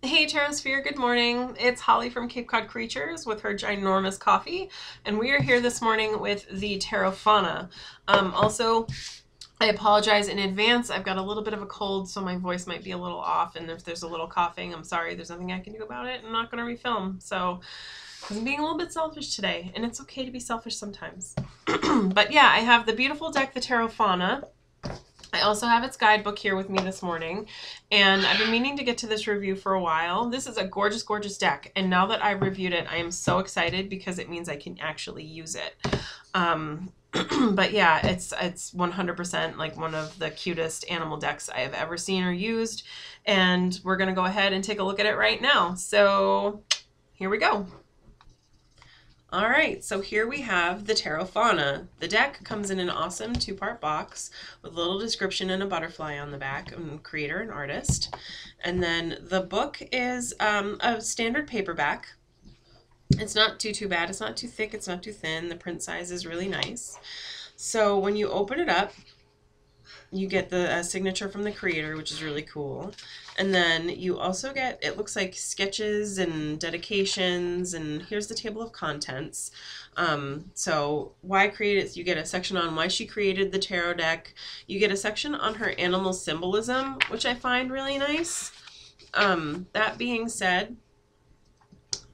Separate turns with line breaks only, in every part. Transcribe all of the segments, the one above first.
Hey Terrasphere, good morning. It's Holly from Cape Cod Creatures with her ginormous coffee, and we are here this morning with the Terra Fauna. Also, I apologize in advance. I've got a little bit of a cold, so my voice might be a little off, and if there's a little coughing, I'm sorry. There's nothing I can do about it. I'm not going to refilm, so I'm being a little bit selfish today, and it's okay to be selfish sometimes. But yeah, I have the beautiful deck, the Terra Fauna. I also have its guidebook here with me this morning, and I've been meaning to get to this review for a while. This is a gorgeous, gorgeous deck, and now that I've reviewed it, I am so excited because it means I can actually use it. But yeah, it's 100% like one of the cutest animal decks I have ever seen or used, and we're going to go ahead and take a look at it right now. So here we go. All right, so here we have the Terra Fauna. The deck comes in an awesome two-part box with a little description and a butterfly on the back, and creator and artist. And then the book is a standard paperback. It's not too bad. It's not too thick. It's not too thin. The print size is really nice. So when you open it up, you get the signature from the creator, which is really cool. And then you also get, it looks like sketches and dedications, and here's the table of contents. So why create it? You get a section on why she created the tarot deck. You get a section on her animal symbolism, which I find really nice. That being said,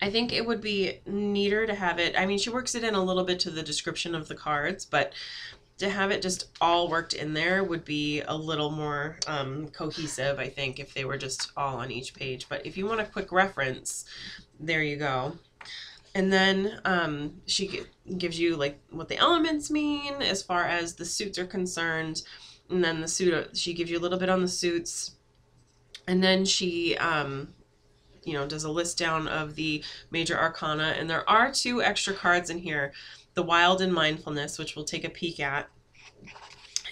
I think it would be neater to have it, I mean, she works it in a little bit to the description of the cards, but to have it just all worked in there would be a little more cohesive, I think, if they were just all on each page. But if you want a quick reference, there you go. And then she gives you like what the elements mean as far as the suits are concerned. And then the suit, she gives you a little bit on the suits. And then she does a list down of the major arcana. And there are 2 extra cards in here. The Wild and Mindfulness, which we'll take a peek at.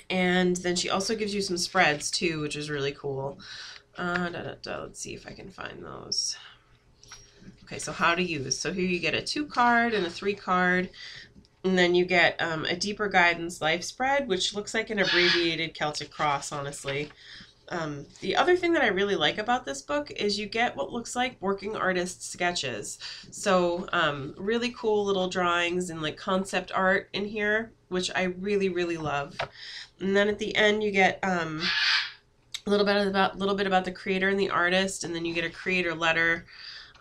And then she also gives you some spreads too, which is really cool. Let's see if I can find those. Okay, so how to use. So here you get a 2 card and a 3 card. And then you get a Deeper Guidance Life spread, which looks like an abbreviated Celtic cross, honestly. The other thing that I really like about this book is you get what looks like working artist sketches. So really cool little drawings and like concept art in here, which I really, really love. And then at the end you get a little bit about the creator and the artist, and then you get a creator letter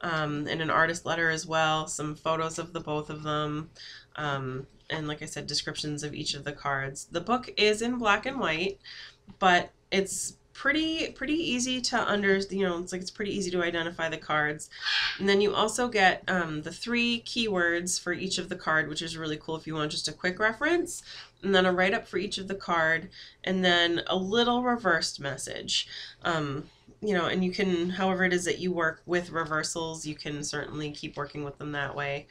and an artist letter as well, some photos of the both of them, and like I said, descriptions of each of the cards. The book is in black and white, but it's pretty easy to it's pretty easy to identify the cards. And then you also get the 3 keywords for each of the card, which is really cool if you want just a quick reference, and then a write-up for each of the card, and then a little reversed message. And you can, however it is that you work with reversals, you can certainly keep working with them that way.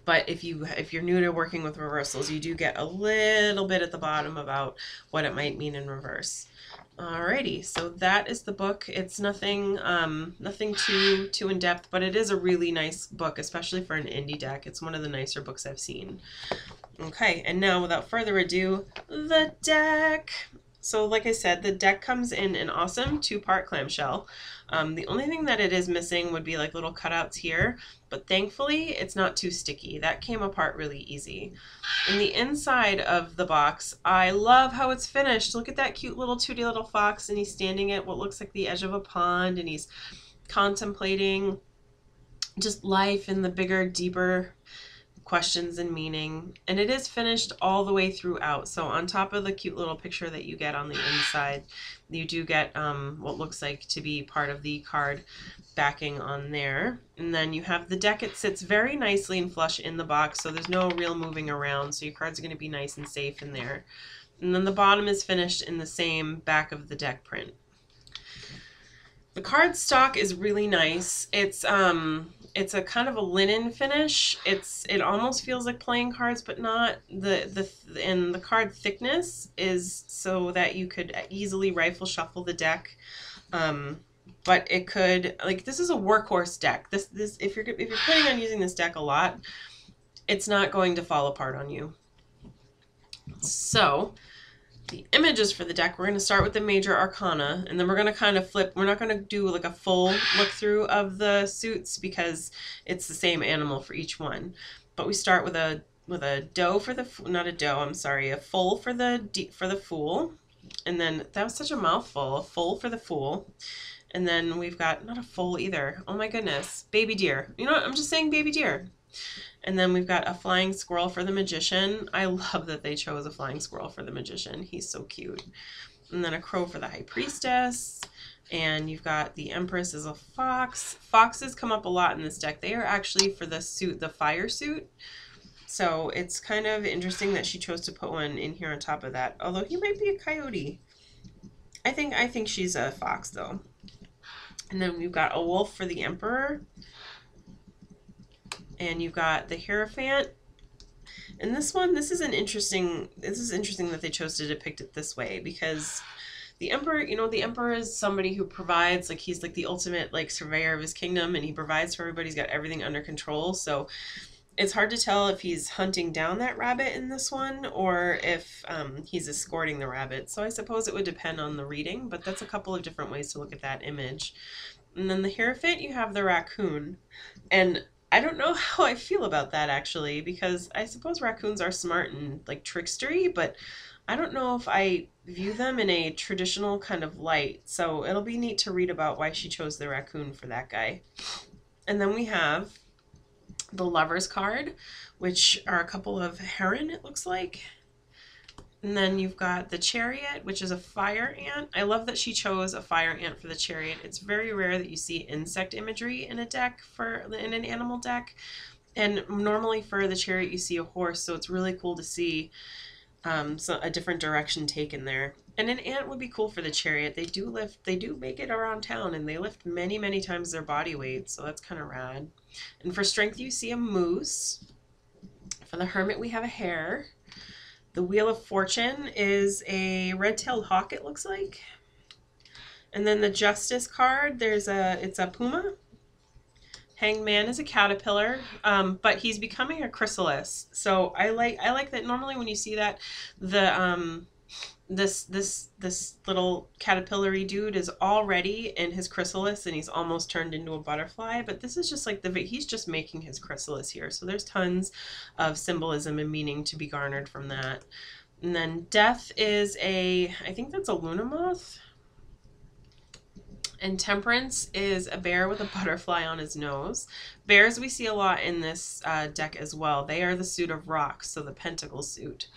But if you're new to working with reversals, you do get a little bit at the bottom about what it might mean in reverse. Alrighty, so that is the book. It's nothing too in depth, but it is a really nice book, especially for an indie deck. It's one of the nicer books I've seen. Okay, and now without further ado, the deck. So like I said, the deck comes in an awesome 2-part clamshell. The only thing that it is missing would be like little cutouts here, but thankfully it's not too sticky. That came apart really easy. In the inside of the box, I love how it's finished. Look at that cute little 2D little fox, and he's standing at what looks like the edge of a pond, and he's contemplating just life and the bigger, deeper questions and meaning. And it is finished all the way throughout. So on top of the cute little picture that you get on the inside, you do get what looks like to be part of the card backing on there. And then you have the deck. It sits very nicely and flush in the box, so there's no real moving around, so your cards are going to be nice and safe in there. And then the bottom is finished in the same back of the deck print. The card stock is really nice. It's a kind of a linen finish. It almost feels like playing cards, but not. And the card thickness is so that you could easily rifle shuffle the deck. But it could, like, this is a workhorse deck. This if you're planning on using this deck a lot, it's not going to fall apart on you. So the images for the deck, we're going to start with the major arcana, and then we're going to kind of flip. We're not going to do like a full look through of the suits because it's the same animal for each one. But we start with a doe for the, not a doe, I'm sorry, a foal for the fool. And then that was such a mouthful, a foal for the fool. And then we've got, not a foal either. Oh my goodness, baby deer. You know what? I'm just saying baby deer. And then we've got a flying squirrel for the magician. I love that they chose a flying squirrel for the magician. He's so cute. And then a crow for the high priestess. And you've got the empress as a fox. Foxes come up a lot in this deck. They are actually for the suit, the fire suit. So it's kind of interesting that she chose to put one in here on top of that. Although he might be a coyote. I think she's a fox though. And then we've got a wolf for the emperor. And you've got the Hierophant. And this one, this is interesting that they chose to depict it this way, because the emperor, you know, the emperor is somebody who provides, like, he's like the ultimate like surveyor of his kingdom, and he provides for everybody. He's got everything under control. So it's hard to tell if he's hunting down that rabbit in this one or if he's escorting the rabbit. So I suppose it would depend on the reading, but that's a couple of different ways to look at that image. And then the Hierophant, you have the raccoon. And I don't know how I feel about that, actually, because I suppose raccoons are smart and like trickstery, but I don't know if I view them in a traditional kind of light. So it'll be neat to read about why she chose the raccoon for that guy. And then we have the Lover's card, which are a couple of heron, it looks like. And then you've got the Chariot, which is a fire ant. I love that she chose a fire ant for the Chariot. It's very rare that you see insect imagery in a deck, in an animal deck. And normally for the Chariot you see a horse, so it's really cool to see a different direction taken there. And an ant would be cool for the Chariot. They do make it around town, and they lift many, many times their body weight, so that's kind of rad. And for strength you see a moose. For the Hermit we have a hare. The Wheel of Fortune is a red-tailed hawk, it looks like. And then the Justice card, it's a puma. Hanged Man is a caterpillar, but he's becoming a chrysalis. So I like that. Normally when you see that, this little caterpillar-y dude is already in his chrysalis and he's almost turned into a butterfly, but this is just like he's just making his chrysalis here. So there's tons of symbolism and meaning to be garnered from that. And then Death is I think that's a Luna moth. And Temperance is a bear with a butterfly on his nose. Bears we see a lot in this deck as well. They are the suit of rocks, so the pentacle suit.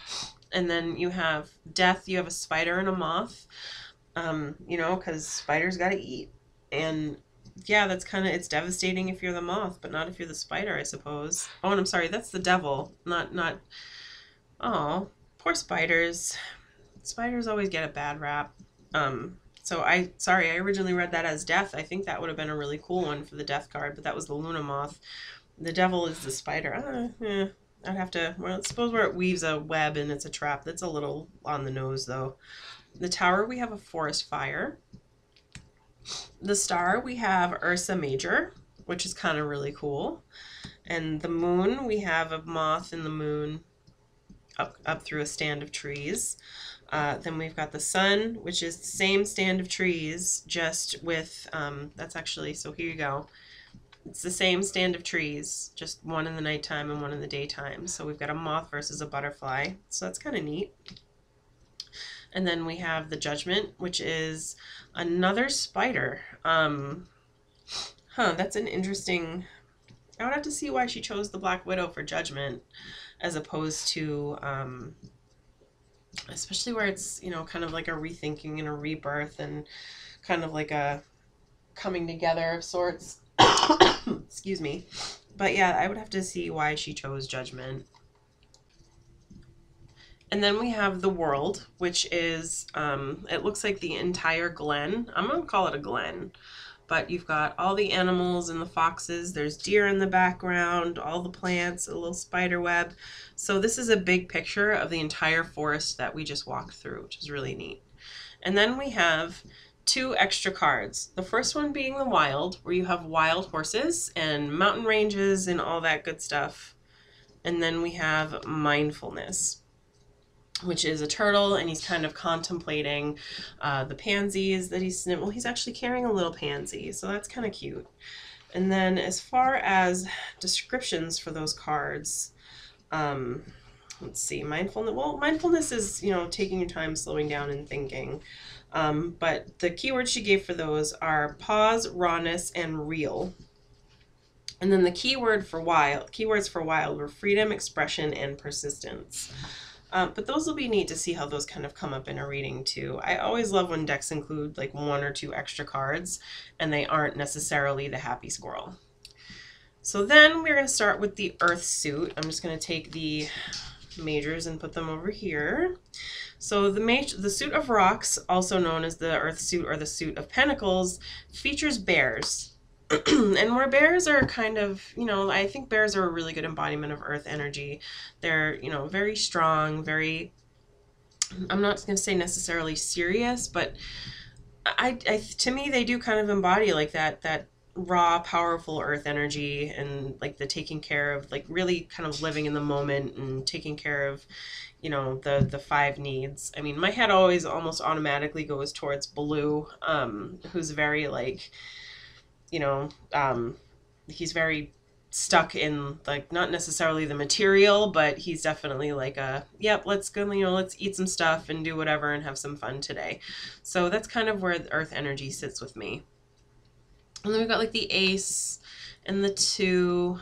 And then you have Death, you have a spider and a moth, you know, because spiders got to eat. And yeah, that's kind of, it's devastating if you're the moth, but not if you're the spider, I suppose. Oh, and I'm sorry, that's the devil, not, oh, poor spiders. Spiders always get a bad rap. So I originally read that as Death. I think that would have been a really cool one for the Death card, but that was the Luna moth. The devil is the spider. I'd have to, well, suppose where it weaves a web and it's a trap. That's a little on the nose, though. The Tower, we have a forest fire. The Star, we have Ursa Major, which is kind of really cool. And the Moon, we have a moth in the moon up through a stand of trees. Then we've got the Sun, which is the same stand of trees, just with, that's actually, so here you go. It's the same stand of trees, just one in the nighttime and one in the daytime. So we've got a moth versus a butterfly. So that's kind of neat. And then we have the Judgment, which is another spider. That's an interesting... I would have to see why she chose the Black Widow for Judgment as opposed to... especially where it's, you know, kind of like a rethinking and a rebirth and kind of like a coming together of sorts. Excuse me. But yeah, I would have to see why she chose Judgment. And then we have the World, which is, it looks like the entire glen. I'm going to call it a glen. But you've got all the animals and the foxes. There's deer in the background, all the plants, a little spider web. So this is a big picture of the entire forest that we just walked through, which is really neat. And then we have two extra cards. The first one being the Wild, where you have wild horses and mountain ranges and all that good stuff. And then we have Mindfulness. which is a turtle, and he's kind of contemplating the pansies that he's actually carrying a little pansy, so that's kind of cute. And then as far as descriptions for those cards, let's see, mindfulness. Well, mindfulness is, you know, taking your time, slowing down, and thinking. But the keywords she gave for those are pause, rawness, and real. And then the keywords for wild were freedom, expression, and persistence. But those will be neat to see how those kind of come up in a reading too. I always love when decks include like 1 or 2 extra cards and they aren't necessarily the happy squirrel. So then we're going to start with the earth suit. I'm just going to take the majors and put them over here. So the suit of rocks, also known as the earth suit or the suit of pentacles, features bears. And where bears are kind of, you know, I think bears are a really good embodiment of earth energy. They're, you know, very strong, very, I'm not going to say necessarily serious, but to me, they do kind of embody like that raw, powerful earth energy, and like the taking care of, like really kind of living in the moment and taking care of, you know, the 5 needs. I mean, my head always almost automatically goes towards Blue, who's very like, you know, he's very stuck in like not necessarily the material, but he's definitely like yep, let's go, you know, let's eat some stuff and do whatever and have some fun today. So that's kind of where the earth energy sits with me. And then we've got like the ace and the 2,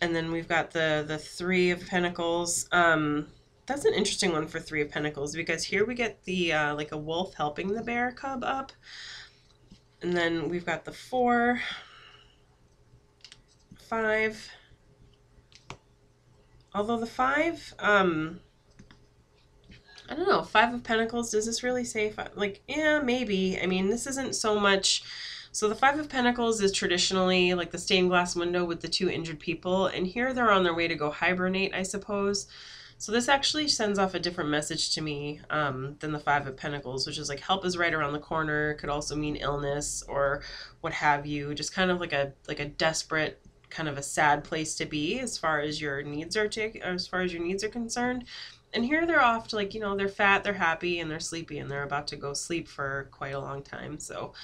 and then we've got the 3 of pentacles. That's an interesting one for 3 of pentacles, because here we get the like a wolf helping the bear cub up. And then we've got the 4, 5. Although the 5, I don't know, 5 of Pentacles, does this really say 5? Like, yeah, maybe. I mean, this isn't so much. So the 5 of Pentacles is traditionally like the stained glass window with the 2 injured people. And here they're on their way to go hibernate, I suppose. So this actually sends off a different message to me than the 5 of Pentacles, which is like help is right around the corner. Could also mean illness or what have you. Just kind of like a desperate, kind of a sad place to be as far as your needs are concerned. And here they're off to, like, you know, they're fat, they're happy, and they're sleepy, and they're about to go sleep for quite a long time. So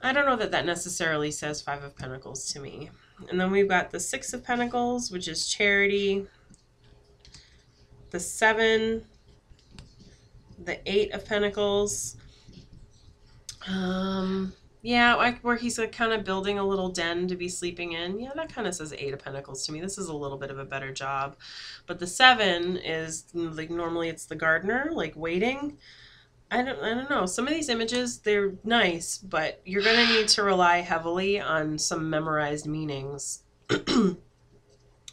I don't know that that necessarily says 5 of Pentacles to me. And then we've got the 6 of Pentacles, which is charity. The 7, the 8 of Pentacles, yeah, like where he's like kind of building a little den to be sleeping in. Yeah, that kind of says 8 of Pentacles to me. This is a little bit of a better job. But the 7 is like, normally it's the gardener, like waiting. I don't know. Some of these images, they're nice, but you're going to need to rely heavily on some memorized meanings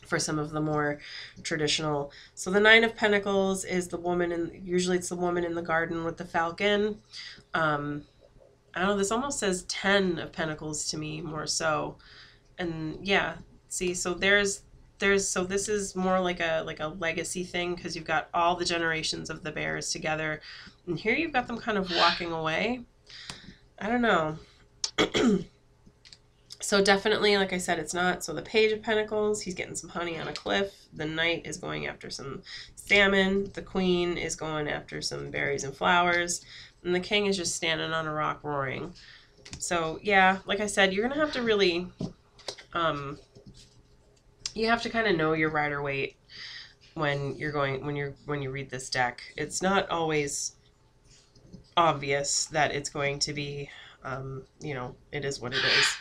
for some of the more traditional. So the 9 of Pentacles is the woman, and usually it's the woman in the garden with the falcon. I don't know, this almost says 10 of Pentacles to me, more so. And yeah, see, so so this is more like a legacy thing, because you've got all the generations of the bears together, and here you've got them kind of walking away. I don't know. So definitely, like I said, it's not. So the Page of Pentacles, he's getting some honey on a cliff. The Knight is going after some salmon. The Queen is going after some berries and flowers. And the King is just standing on a rock roaring. So yeah, like I said, you're going to have to really, you have to kind of know your rider weight when you read this deck. It's not always obvious that it's going to be, you know, it is what it is.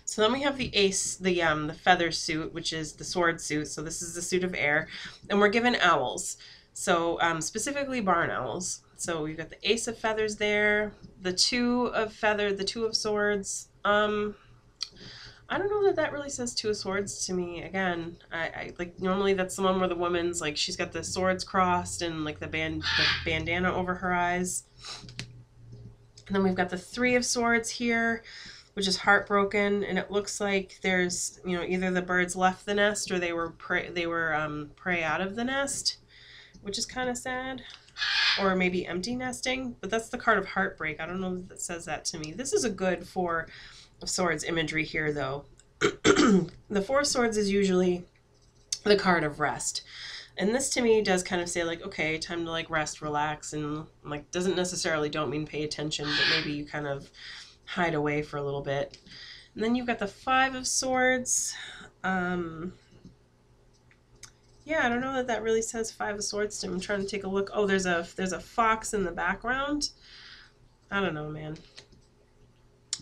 So then we have the ace, the feather suit, which is the sword suit. So this is the suit of air, and we're given owls. So specifically barn owls. So we've got the ace of feathers there, the 2 of feather, the 2 of swords. I don't know that that really says 2 of swords to me. Again, I like, normally that's the one where the woman's like, she's got the swords crossed and like the bandana over her eyes. And then we've got the 3 of swords here, which is heartbroken, and it looks like there's, you know, either the birds left the nest or they were prey out of the nest, which is kind of sad, or maybe empty nesting. But that's the card of heartbreak. I don't know if that says that to me. This is a good 4 of swords imagery here, though. The 4 of swords is usually the card of rest. And this to me does kind of say like, okay, time to like rest, relax, and like doesn't necessarily don't mean pay attention, but maybe you kind of hide away for a little bit. And then you've got the Five of Swords. Yeah, I don't know that that really says Five of Swords. I'm trying to take a look. Oh, there's a fox in the background. I don't know, man.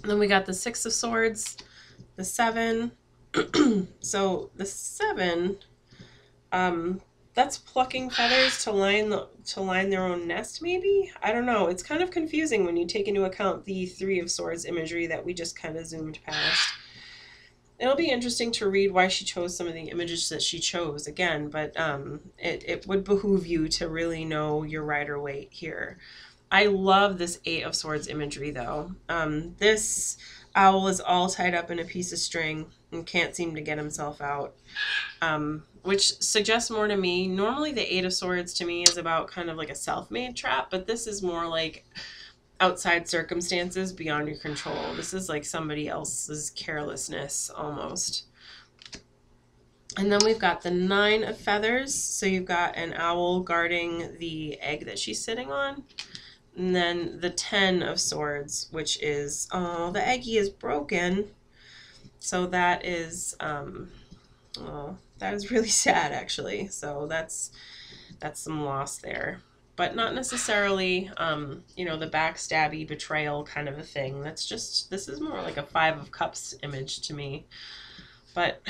And then we got the Six of Swords, the Seven. So the Seven, that's plucking feathers to line their own nest, maybe? I don't know. It's kind of confusing when you take into account the Three of Swords imagery that we just kind of zoomed past. It'll be interesting to read why she chose some of the images that she chose again, but it would behoove you to really know your rider weight here. I love this Eight of Swords imagery though. This owl is all tied up in a piece of string and can't seem to get himself out, which suggests more to me. Normally the Eight of Swords to me is about kind of like a self-made trap, but this is more like outside circumstances beyond your control. This is like somebody else's carelessness almost. And then we've got the Nine of Feathers. So you've got an owl guarding the egg that she's sitting on. And then the 10 of Swords, which is, oh, the eggie is broken. So that is, oh, that is really sad actually. So that's some loss there. But not necessarily, you know, the backstabby betrayal kind of a thing. That's just, this is more like a Five of Cups image to me. But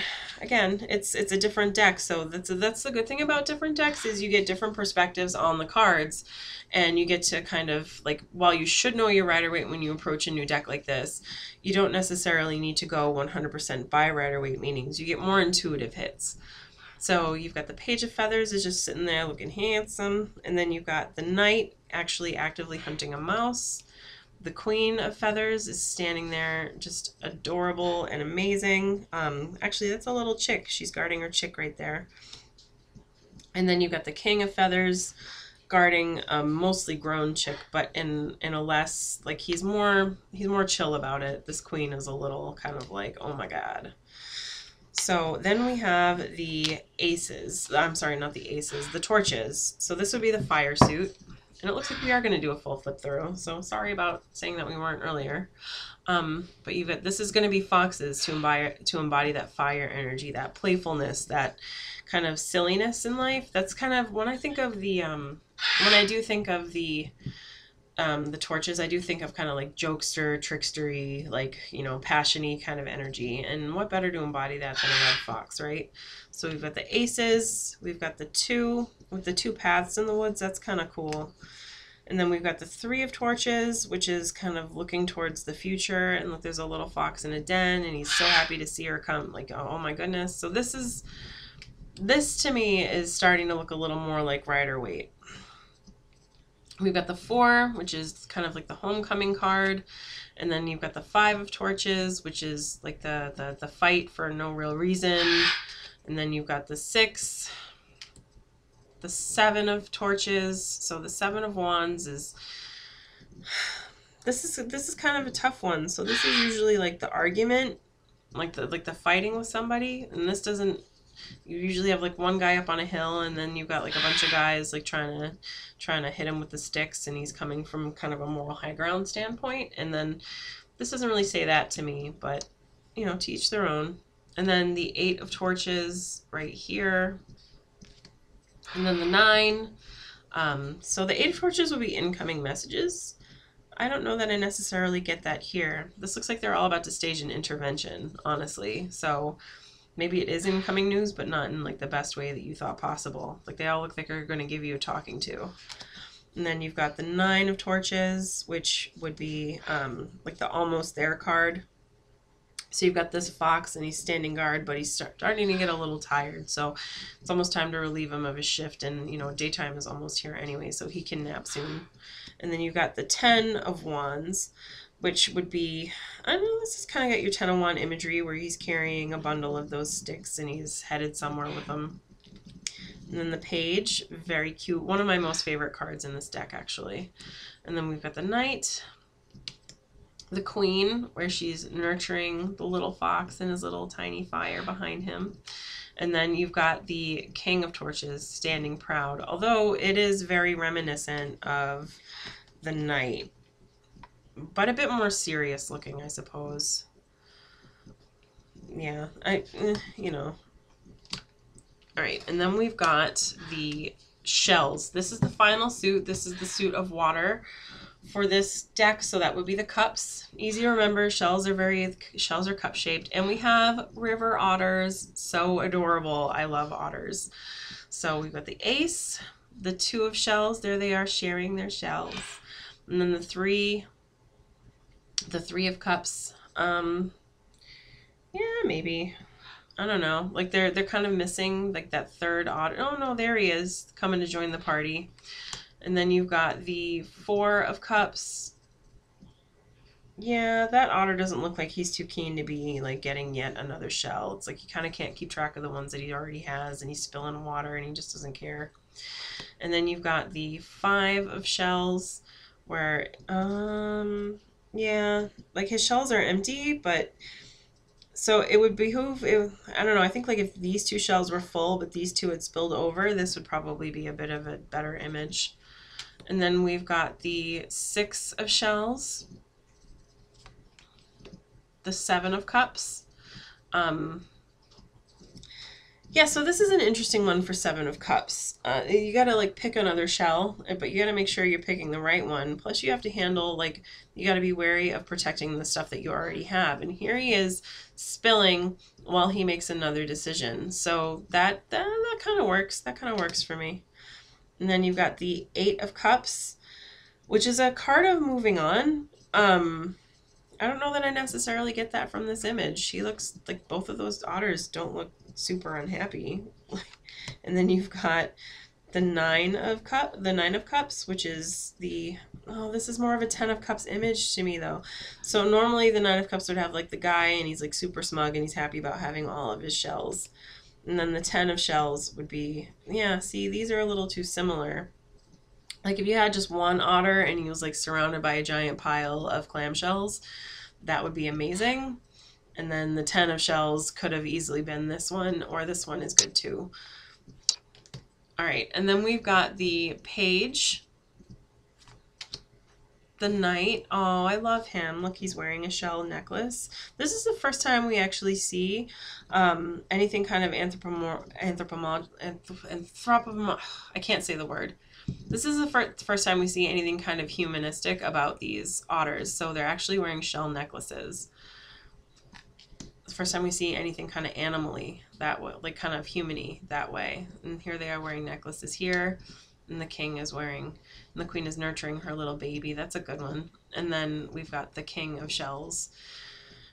again, it's a different deck. So that's the good thing about different decks is you get different perspectives on the cards. And you get to kind of, like, while you should know your rider weight when you approach a new deck like this, you don't necessarily need to go 100% by rider weight meanings. You get more intuitive hits. So you've got the Page of Feathers is just sitting there looking handsome. And then you've got the Knight actually actively hunting a mouse. The Queen of Feathers is standing there just adorable and amazing. Actually, that's a little chick. She's guarding her chick right there. And then you've got the King of Feathers guarding a mostly grown chick, but in a less, like, he's more chill about it. This queen is a little kind of like, oh my god. So then we have the aces. I'm sorry, not the aces, the torches. So this would be the fire suit. And it looks like we are going to do a full flip through. So sorry about saying that we weren't earlier. But you've got, this is going to be foxes to embody that fire energy, that playfulness, that kind of silliness in life. That's kind of, when I think of the, when I do think of the torches, I do think of kind of like jokester, trickstery, like, you know, passion-y kind of energy. And what better to embody that than a red fox, right? So we've got the aces, we've got the 2 with the 2 paths in the woods. That's kind of cool. And then we've got the 3 of torches, which is kind of looking towards the future. And look, there's a little fox in a den, and he's so happy to see her come. Like, oh my goodness. So this to me is starting to look a little more like rider weight. We've got the 4, which is kind of like the homecoming card. And then you've got the 5 of torches, which is like the fight for no real reason. And then you've got the 6, the 7 of torches. So the 7 of wands is, this is kind of a tough one. So this is usually like the argument, like the fighting with somebody. And this doesn't, you usually have like one guy up on a hill, and then you've got like a bunch of guys like trying to hit him with the sticks, and he's coming from kind of a moral high ground standpoint. And then this doesn't really say that to me, but you know, to each their own. And then the 8 of torches right here, and then the 9. So the 8 of torches will be incoming messages. I don't know that I necessarily get that here. This looks like they're all about to stage an intervention, honestly. So maybe it is incoming news, but not in like the best way that you thought possible. Like they all look like they're going to give you a talking to. And then you've got the 9 of torches, which would be like the almost there card. So you've got this fox, and he's standing guard, but he's starting to get a little tired. So it's almost time to relieve him of his shift, and you know, daytime is almost here anyway, so he can nap soon. And then you've got the 10 of wands, which would be, I don't know, this is kind of got your 10 of wand imagery where he's carrying a bundle of those sticks and he's headed somewhere with them. And then the page, very cute. One of my most favorite cards in this deck, actually. And then we've got the knight, the queen, where she's nurturing the little fox and his little tiny fire behind him. And then you've got the King of Torches standing proud, although it is very reminiscent of the Knight, but a bit more serious looking, I suppose. Yeah, you know. All right, and then we've got the shells. This is the final suit. This is the suit of water for this deck, so that would be the cups. Easy to remember. Shells are cup shaped, and we have river otters. So adorable. I love otters. So we've got the ace, the 2 of shells. There they are sharing their shells, and then the 3 of cups. Yeah, maybe. I don't know. Like they're kind of missing like that 3rd otter. Oh no, there he is coming to join the party. And then you've got the 4 of cups. Yeah, that otter doesn't look like he's too keen to be like getting yet another shell. It's like he kind of can't keep track of the ones that he already has, and he's spilling water and he just doesn't care. And then you've got the 5 of shells where yeah, like his shells are empty, but so it would behoove, I don't know, I think like if these 2 shells were full but these 2 had spilled over, this would probably be a bit of a better image. And then we've got the 6 of shells, the 7 of cups. Yeah, so this is an interesting one for 7 of cups. You gotta like pick another shell, but you gotta make sure you're picking the right one. Plus you have to handle, like, you gotta be wary of protecting the stuff that you already have. And here he is spilling while he makes another decision. So that kind of works. That kind of works for me. And then you've got the 8 of cups, which is a card of moving on. I don't know that I necessarily get that from this image. She looks like both of those otters don't look super unhappy. And then you've got the 9 of cups, which is the, oh, this is more of a 10 of cups image to me though. So normally the 9 of cups would have like the guy and he's like super smug and he's happy about having all of his shells. And then the 10 of shells would be, yeah, see, these are a little too similar. Like if you had just one otter and he was like surrounded by a giant pile of clamshells, that would be amazing. And then the 10 of shells could have easily been this one, or this one is good too. All right, and then we've got the page, the knight. Oh, I love him. Look, he's wearing a shell necklace. This is the first time we actually see anything kind of I can't say the word. This is the first time we see anything kind of humanistic about these otters. So they're actually wearing shell necklaces. It's the first time we see anything kind of animally that way, like kind of human-y that way. And here they are wearing necklaces here. And the king is wearing, and the queen is nurturing her little baby. That's a good one. And then we've got the king of shells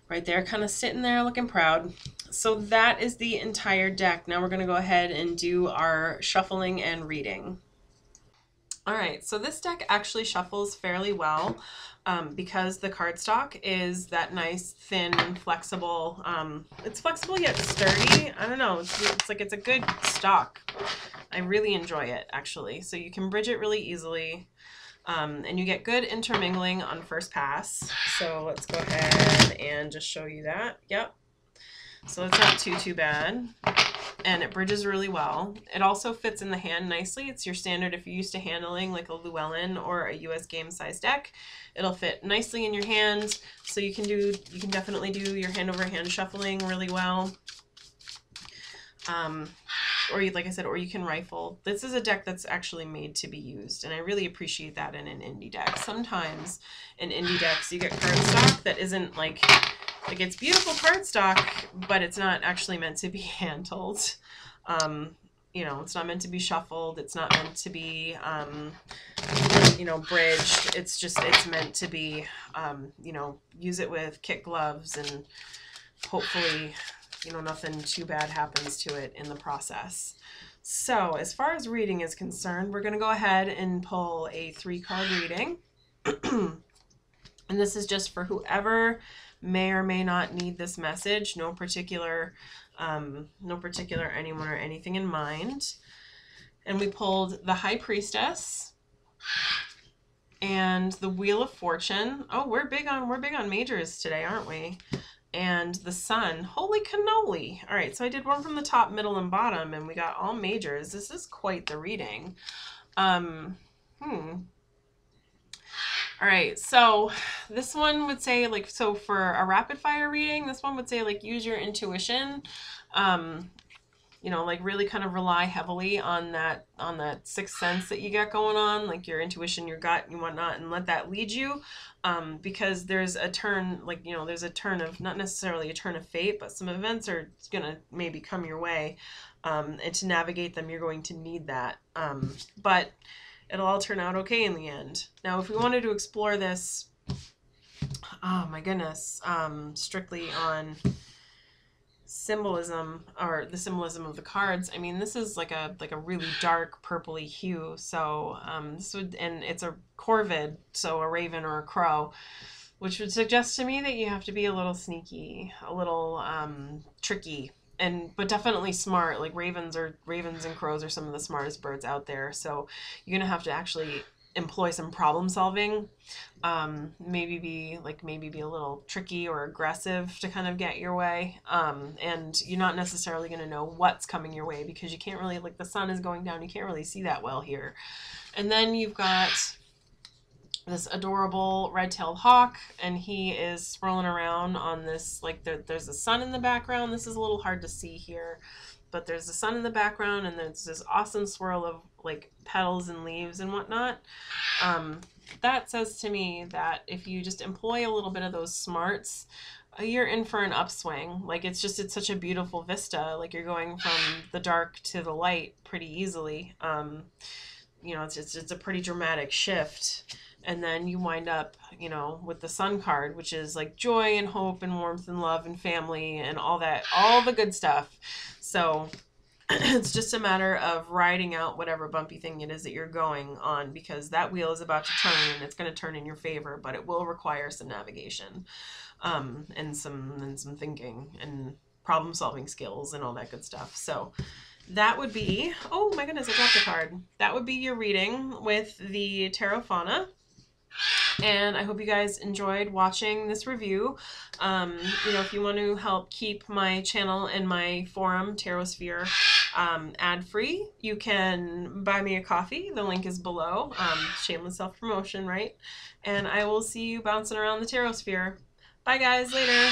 right there, kind of sitting there looking proud. So that is the entire deck. Now we're going to go ahead and do our shuffling and reading. All right, so this deck actually shuffles fairly well because the cardstock is that nice, thin, flexible. It's flexible yet sturdy. I don't know. It's like it's a good stock. I really enjoy it, actually. So you can bridge it really easily, and you get good intermingling on first pass. So let's go ahead and just show you that. Yep. So it's not too bad. And it bridges really well. It also fits in the hand nicely. It's your standard if you're used to handling like a Llewellyn or a US game size deck. It'll fit nicely in your hand. So you can definitely do your hand over hand shuffling really well. Or like I said, or you can rifle. This is a deck that's actually made to be used, and I really appreciate that in an indie deck. Sometimes in indie decks you get cardstock that isn't like it's beautiful cardstock, but it's not actually meant to be handled. You know, it's not meant to be shuffled. It's not meant to be, you know, bridged. It's meant to be, you know, use it with kit gloves and hopefully, you know, nothing too bad happens to it in the process. So as far as reading is concerned, we're going to go ahead and pull a 3-card reading. And this is just for whoever may or may not need this message. No particular anyone or anything in mind. And we pulled the High Priestess and the Wheel of Fortune. Oh, we're big on majors today, aren't we? and the sun. Holy cannoli. All right, so I did one from the top, middle, and bottom, and we got all majors. This is quite the reading. All right, so this one would say, like, so for a rapid fire reading, this one would say, like, use your intuition. You know, like really kind of rely heavily on that sixth sense that you got going on, like your intuition, your gut, and whatnot, and let that lead you. Because there's a turn, like, you know, there's a turn of, not necessarily a turn of fate, but some events are gonna maybe come your way. And to navigate them, you're going to need that. But it'll all turn out okay in the end. Now, if we wanted to explore this, oh my goodness, strictly on symbolism, or the symbolism of the cards, I mean, this is like a really dark purpley hue. So this would, and it's a corvid, so a raven or a crow, which would suggest to me that you have to be a little sneaky, a little tricky, but definitely smart. Like ravens and crows are some of the smartest birds out there. So you're gonna have to actually employ some problem solving, maybe be a little tricky or aggressive to kind of get your way. And you're not necessarily going to know what's coming your way because you can't really, like, the sun is going down, you can't really see that well here. And then you've got this adorable red-tailed hawk, and he is swirling around on this, like, there's a sun in the background. This is a little hard to see here, but there's the sun in the background, and there's this awesome swirl of like petals and leaves and whatnot. That says to me that if you just employ a little bit of those smarts, you're in for an upswing. Like, it's such a beautiful vista. Like, you're going from the dark to the light pretty easily. You know, it's a pretty dramatic shift. And then you wind up, you know, with the sun card, which is like joy and hope and warmth and love and family and all that, all the good stuff. So it's just a matter of riding out whatever bumpy thing it is that you're going on, because that wheel is about to turn, and it's going to turn in your favor, but it will require some navigation, and some thinking and problem solving skills and all that good stuff. So that would be, oh my goodness, I dropped a card. That would be your reading with the Terra Fauna. And I hope you guys enjoyed watching this review. You know, if you want to help keep my channel and my forum, Tarosphere, ad-free, you can buy me a coffee. The link is below. Shameless self-promotion, right? And I will see you bouncing around the Tarosphere. Bye, guys. Later.